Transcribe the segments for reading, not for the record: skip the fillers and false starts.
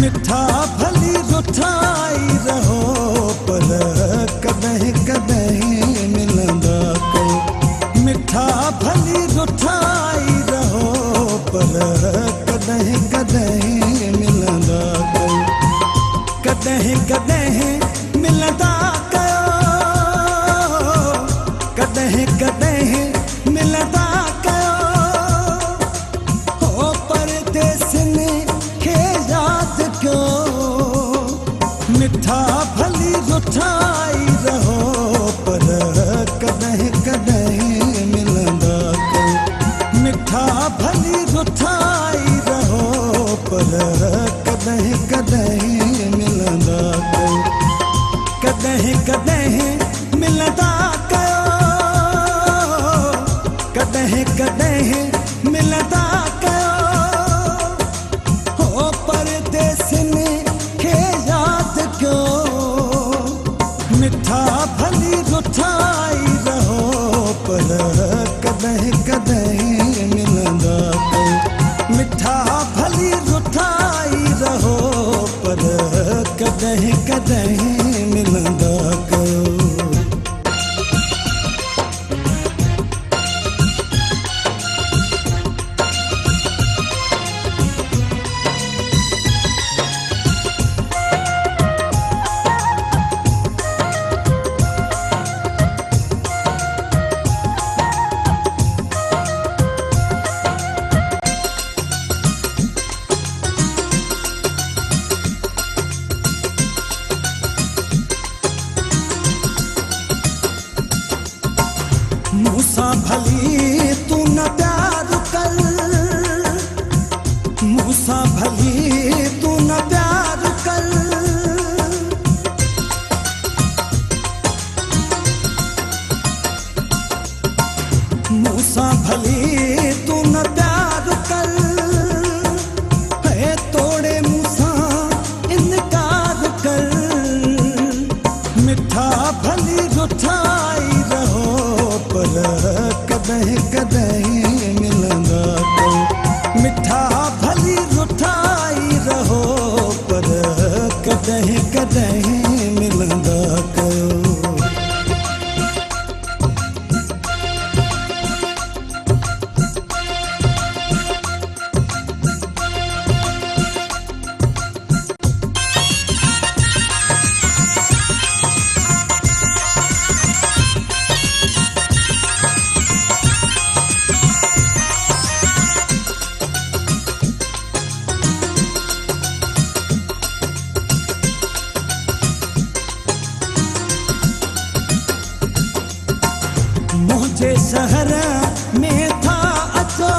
मिठा भली रुठाई रहो पर कदहीं कदहीं मिलंदा कयो। मिठा भली रुठाई रहो पर कदहीं कदहीं मिलंदा कयो। कदहीं कदहीं मिलंदा कयो। कदहीं कदहीं मिलंदा कयो। हो परदेसिनी खे याद क्यों। मिठा भली रुठाई रहो पर कदहीं कदहीं मिलंदा कयो। मिठा भली रुठाई रहो पर कदहीं कदहीं मिलंदा कयो। कदहीं कदहीं मिलंदा कयो। कदहीं कदहीं मिलंदा कयो। हो परदेसिनी खे याद क्यों। मिठा भली रुठाई रहो पर कदहीं कदहीं मिलंदा कयो। मिठा भली रुठाई रहो पर कदहीं कदहीं मिलंदा कयो। मूसा भली तू न प्यार कर। मूसा भली तू न प्यार कर। मूसा भली तू न प्यार कर। है तोड़े मूसा इनकार कर। मिठा भली रुठाई रहो पर कदहीं कदहीं मिलंदा कयो। मिठा भली रुठाई रहो पर कदहीं कदहीं मिलंदा कयो। मुझे शहर में था अचो।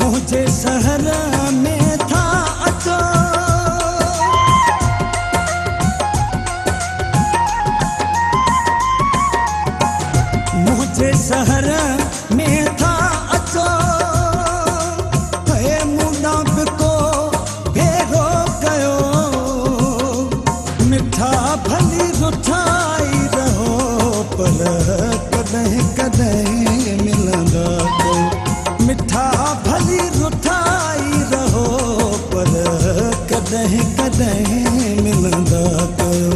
मुझे शहर में था अचो। मुझे शहर में था अचो। है मुनाब को भेरो कयो। मिठा भली रुठाई रहो पर कदहीं कदहीं मिलंदा कयो। मिठा भली रुठाई रहो पर कदहीं कदहीं मिलंदा कयो।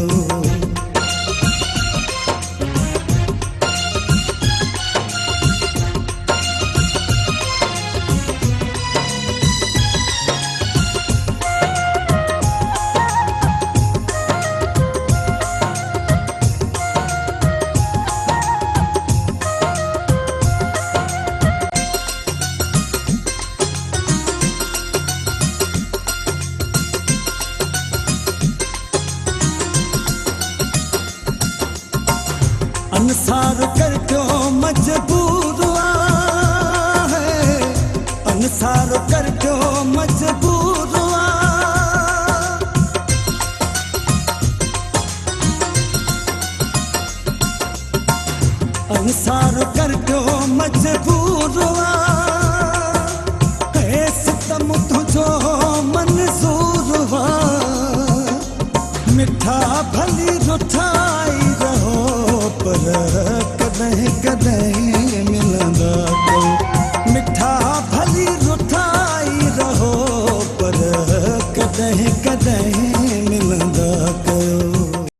अंसार कर क्यों मजबूर है। अंसार कर क्यों मजबूर। अंसार कर क्यों मजबूर।